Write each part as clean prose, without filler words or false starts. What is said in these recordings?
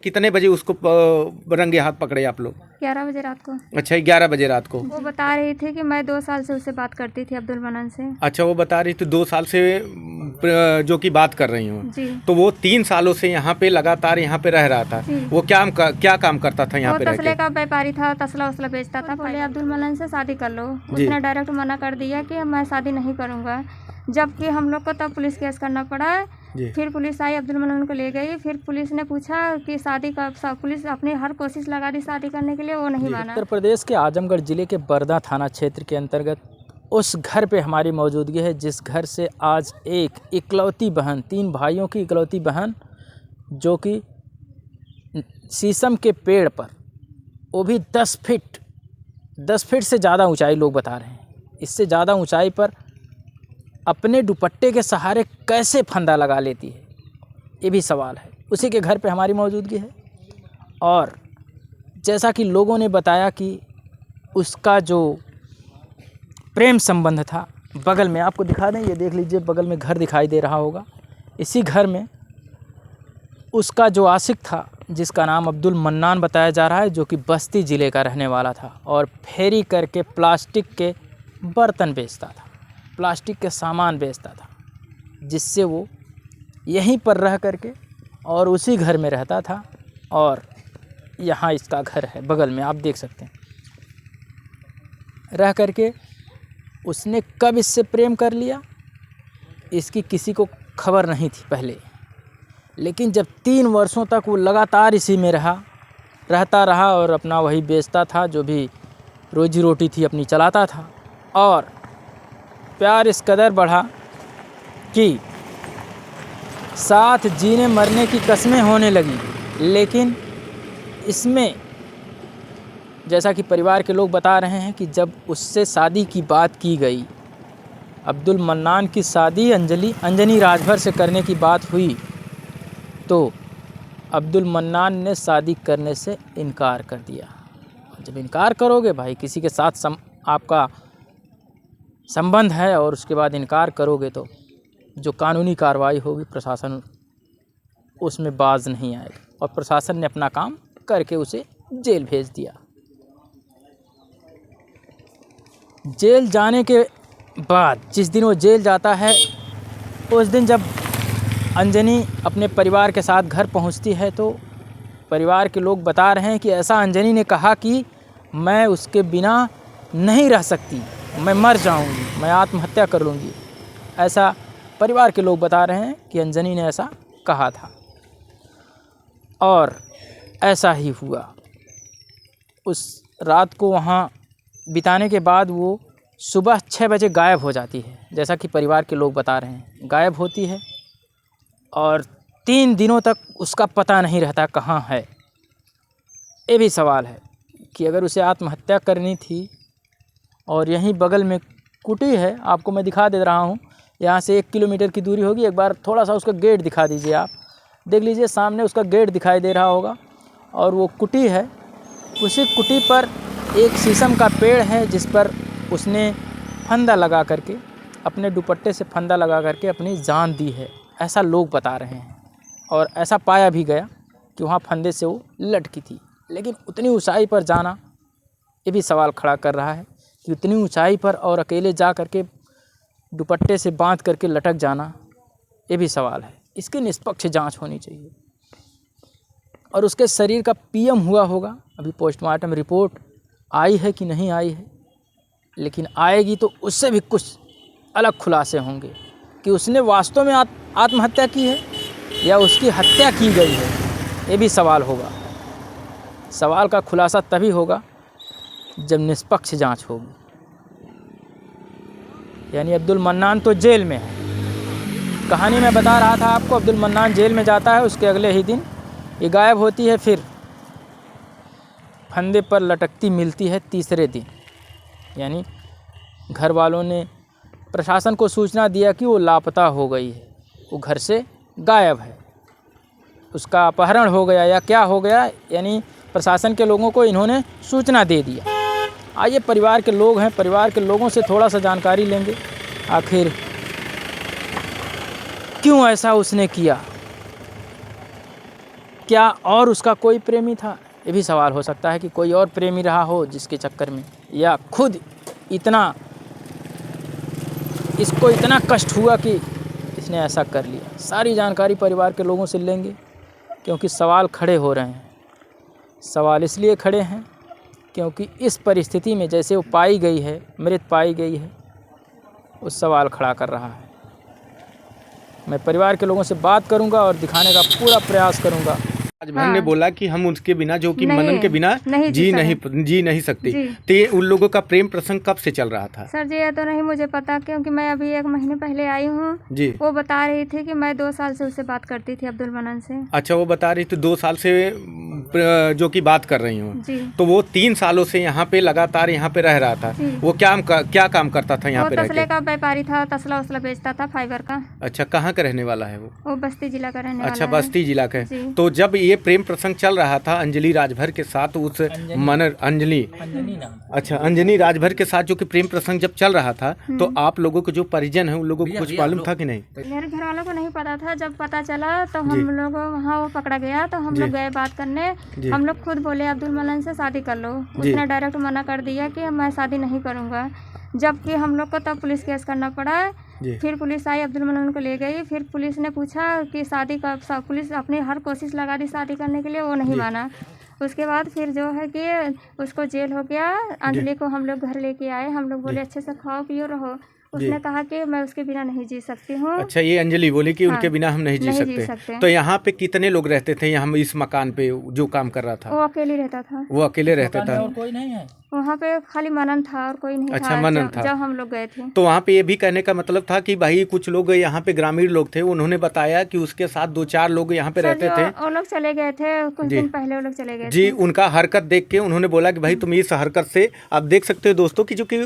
कितने बजे उसको रंगे हाथ पकड़े आप लोग? 11 बजे रात को। अच्छा, 11 बजे रात को। वो बता रही थी कि मैं 2 साल से उससे बात करती थी, अब्दुल मन्नान से। अच्छा, वो बता रही थी 2 साल से जो कि बात कर रही हूँ। जी। तो वो 3 सालों से यहाँ पे लगातार यहाँ पे रह रहा था। वो क्या काम करता था यहाँ पे रह के? तसले का व्यापारी था, तसला उसला बेचता था। बोले अब्दुल मन्नान से शादी कर लो। उसने डायरेक्ट मना कर दिया कि मैं शादी नहीं करूँगा, जबकि हम लोग को तब पुलिस केस करना पड़ा। फिर पुलिस आई, अब्दुल मन्नान को ले गई। फिर पुलिस ने पूछा कि शादी का, पुलिस अपनी हर कोशिश लगा दी शादी करने के लिए, वो नहीं माना। उत्तर प्रदेश के आजमगढ़ जिले के बरदा थाना क्षेत्र के अंतर्गत उस घर पे हमारी मौजूदगी है जिस घर से आज एक इकलौती बहन, 3 भाइयों की इकलौती बहन, जो कि शीशम के पेड़ पर, वो भी 10 फीट से ज़्यादा ऊंचाई, लोग बता रहे हैं इससे ज़्यादा ऊंचाई पर अपने दुपट्टे के सहारे कैसे फंदा लगा लेती है, ये भी सवाल है। उसी के घर पे हमारी मौजूदगी है। और जैसा कि लोगों ने बताया कि उसका जो प्रेम संबंध था, बगल में आपको दिखा दें, ये देख लीजिए, बगल में घर दिखाई दे रहा होगा। इसी घर में उसका जो आशिक था, जिसका नाम अब्दुल मन्नान बताया जा रहा है, जो कि बस्ती ज़िले का रहने वाला था और फेरी करके प्लास्टिक के बर्तन बेचता था, प्लास्टिक के सामान बेचता था, जिससे वो यहीं पर रह करके और उसी घर में रहता था। और यहाँ इसका घर है बगल में, आप देख सकते हैं। रह करके उसने कब इससे प्रेम कर लिया, इसकी किसी को खबर नहीं थी पहले, लेकिन जब 3 वर्षों तक वो लगातार इसी में रहता रहा और अपना वही बेचता था, जो भी रोजी रोटी थी अपनी चलाता था। और प्यार इस कदर बढ़ा कि साथ जीने मरने की कस्में होने लगी। लेकिन इसमें जैसा कि परिवार के लोग बता रहे हैं कि जब उससे शादी की बात की गई, अब्दुल मन्नान की शादी अंजनी राजभर से करने की बात हुई, तो अब्दुल मन्नान ने शादी करने से इनकार कर दिया। जब इनकार करोगे भाई, किसी के साथ आपका संबंध है और उसके बाद इनकार करोगे, तो जो कानूनी कार्रवाई होगी प्रशासन उसमें बाज नहीं आएगा। और प्रशासन ने अपना काम करके उसे जेल भेज दिया। जेल जाने के बाद जिस दिन वो जेल जाता है, उस दिन जब अंजनी अपने परिवार के साथ घर पहुंचती है, तो परिवार के लोग बता रहे हैं कि ऐसा अंजनी ने कहा कि मैं उसके बिना नहीं रह सकती, मैं मर जाऊंगी, मैं आत्महत्या कर लूँगी। ऐसा परिवार के लोग बता रहे हैं कि अंजनी ने ऐसा कहा था। और ऐसा ही हुआ। उस रात को वहाँ बिताने के बाद वो सुबह 6 बजे गायब हो जाती है, जैसा कि परिवार के लोग बता रहे हैं। गायब होती है और 3 दिनों तक उसका पता नहीं रहता कहाँ है। ये भी सवाल है कि अगर उसे आत्महत्या करनी थी, और यहीं बगल में कुटी है, आपको मैं दिखा दे रहा हूँ, यहाँ से 1 किलोमीटर की दूरी होगी। एक बार थोड़ा सा उसका गेट दिखा दीजिए, आप देख लीजिए, सामने उसका गेट दिखाई दे रहा होगा और वो कुटी है। उसी कुटी पर एक शीशम का पेड़ है, जिस पर उसने फंदा लगा करके, अपने दुपट्टे से फंदा लगा करके अपनी जान दी है, ऐसा लोग बता रहे हैं। और ऐसा पाया भी गया कि वहाँ फंदे से वो लटकी थी। लेकिन उतनी ऊंचाई पर जाना, ये भी सवाल खड़ा कर रहा है कि उतनी ऊंचाई पर और अकेले जा करके दुपट्टे से बांध करके लटक जाना, ये भी सवाल है। इसकी निष्पक्ष जांच होनी चाहिए। और उसके शरीर का पीएम हुआ होगा। अभी पोस्टमार्टम रिपोर्ट आई है कि नहीं आई है, लेकिन आएगी तो उससे भी कुछ अलग खुलासे होंगे कि उसने वास्तव में आत्महत्या की है या उसकी हत्या की गई है। ये भी सवाल होगा। सवाल का खुलासा तभी होगा जब निष्पक्ष जांच होगी। यानी अब्दुल मन्नान तो जेल में है। कहानी मैं बता रहा था आपको, अब्दुल मन्नान जेल में जाता है, उसके अगले ही दिन ये गायब होती है, फिर फंदे पर लटकती मिलती है तीसरे दिन। यानी घर वालों ने प्रशासन को सूचना दिया कि वो लापता हो गई है, वो घर से गायब है, उसका अपहरण हो गया या क्या हो गया, यानी प्रशासन के लोगों को इन्होंने सूचना दे दिया। आइए परिवार के लोग हैं, परिवार के लोगों से थोड़ा सा जानकारी लेंगे, आखिर क्यों ऐसा उसने किया, क्या और उसका कोई प्रेमी था? ये भी सवाल हो सकता है कि कोई और प्रेमी रहा हो जिसके चक्कर में, या खुद इसको इतना कष्ट हुआ कि इसने ऐसा कर लिया। सारी जानकारी परिवार के लोगों से लेंगे, क्योंकि सवाल खड़े हो रहे हैं। सवाल इसलिए खड़े हैं क्योंकि इस परिस्थिति में जैसे वो पाई गई है, मृत पाई गई है, उस सवाल खड़ा कर रहा है। मैं परिवार के लोगों से बात करूंगा और दिखाने का पूरा प्रयास करूंगा। राजभर ने बोला कि हम उसके बिना, जो कि मनन के बिना जी नहीं सकती। तो ये उन लोगों का प्रेम प्रसंग कब से चल रहा था? सर जी ये तो नहीं मुझे पता, क्योंकि मैं अभी 1 महीने पहले आई हूँ जी। वो बता रही थी कि मैं 2 साल से उससे बात करती थी, अब्दुल मनन से। अच्छा, वो बता रही थी 2 साल से जो कि बात कर रही हूँ। तो वो 3 सालों से यहाँ पे लगातार यहाँ पे रह रहा था। वो क्या काम करता था यहाँ पे? तसले का व्यापारी था, तसला उसला बेचता था, फाइबर का। अच्छा, कहाँ का रहने वाला है वो? बस्ती जिला का रहने वाला। अच्छा, बस्ती जिला का। तो जब ये प्रेम प्रसंग चल रहा था अंजलि राजभर के साथ, उस अंजनी राजभर के साथ जो कि प्रेम प्रसंग जब चल रहा था, तो आप लोगों के जो परिजन है उन लोगों को कुछ मालूम था कि नहीं? मेरे घर वालों को नहीं पता था। जब पता चला तो हम लोग वहाँ वो पकड़ा गया, तो हम लोग गए बात करने। हम लोग खुद बोले अब्दुल मनन से शादी कर लो। उसने डायरेक्ट मना कर दिया कि मैं शादी नहीं करूँगा, जबकि हम लोग को तब पुलिस केस करना पड़ा। फिर पुलिस आई, अब्दुल मनन को ले गई। फिर पुलिस ने पूछा कि शादी का, पुलिस अपनी हर कोशिश लगा दी शादी करने के लिए, वो नहीं माना। उसके बाद फिर जो है कि उसको जेल हो गया। अंजलि को हम लोग घर लेके आए। हम लोग बोले अच्छे से खाओ पियो रहो। उसने कहा कि मैं उसके बिना नहीं जी सकती हूँ। अच्छा, ये अंजलि बोली कि उनके बिना हम नहीं जी सकते। तो यहाँ पे कितने लोग रहते थे? यहाँ इस मकान पे जो काम कर रहा था? वो अकेले रहता था। वो अकेले रहता था? और कोई नहीं है वहाँ पे, खाली मनन था और कोई नहीं। अच्छा, मनन था जब हम लोग गए थे। तो वहाँ पे ये भी कहने का मतलब था कि भाई कुछ लोग यहाँ पे ग्रामीण लोग थे, उन्होंने बताया कि उसके साथ 2-4 लोग यहाँ पे रहते थे। वो लोग चले गए थे कुछ दिन पहले, वो लोग चले गए जी। उनका हरकत देख के उन्होंने बोला कि भाई तुम इस हरकत से, आप देख सकते हो दोस्तों कि जो कि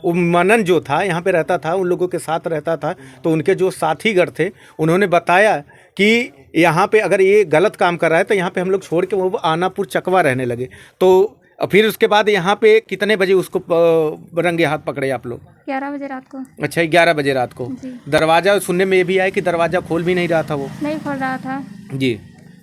मनन जो था यहाँ पे रहता था, उन लोगों के साथ रहता था, तो उनके जो साथीगढ़ थे उन्होंने बताया कि यहाँ पे अगर ये गलत काम कर रहा है तो यहाँ पे हम लोग छोड़ के वो आनापुर चकवा रहने लगे। तो फिर उसके बाद यहाँ पे कितने बजे उसको रंगे हाथ पकड़े आप लोग? 11 बजे रात को। अच्छा, 11 बजे रात को। दरवाजा सुनने में ये भी आया कि दरवाजा खोल भी नहीं रहा था, वो नहीं खोल रहा था जी।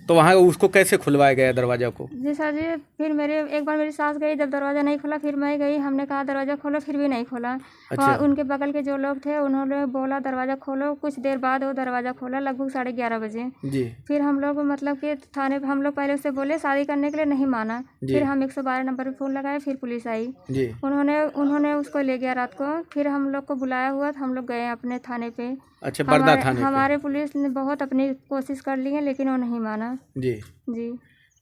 तो वहाँ उसको कैसे खुलवाया गया दरवाजा को? जी सर जी, फिर एक बार मेरी सास गई, जब दरवाज़ा नहीं खोला फिर मैं गई। हमने कहा दरवाज़ा खोलो, फिर भी नहीं खोला। अच्छा। उनके बगल के जो लोग थे उन्होंने बोला दरवाज़ा खोलो। कुछ देर बाद वो दरवाज़ा खोला, लगभग 11:30 बजे जी। फिर हम लोग मतलब कि थाने पे हम लोग पहले उससे बोले शादी करने के लिए, नहीं माना। फिर हम 112 नंबर पर फ़ोन लगाए, फिर पुलिस आई जी। उन्होंने उसको ले गया रात को। फिर हम लोग को बुलाया हुआ था, हम लोग गए अपने थाने पे। अच्छा, बरदा थाने पे। हमारे पुलिस ने बहुत अपनी कोशिश कर ली है, लेकिन वो नहीं माना जी।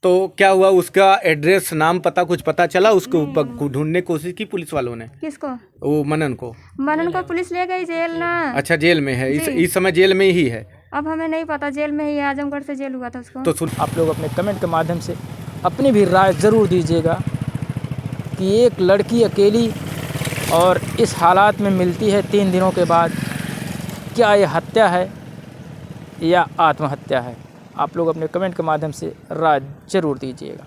तो क्या हुआ? उसका एड्रेस, नाम, पता कुछ पता चला? उसको ढूंढने की कोशिश की पुलिस वालों ने? किसको? वो मनन को पुलिस ले गई जेल ना। अच्छा, जेल में है इस समय? जेल में ही है? अब हमें नहीं पता, जेल में ही है। आजमगढ़ से जेल हुआ था उसको। तो आप लोग अपने कमेंट के माध्यम से अपनी भी राय ज़रूर दीजिएगा कि एक लड़की अकेली और इस हालात में मिलती है 3 दिनों के बाद, क्या ये हत्या है या आत्महत्या है? आप लोग अपने कमेंट के माध्यम से राय ज़रूर दीजिएगा।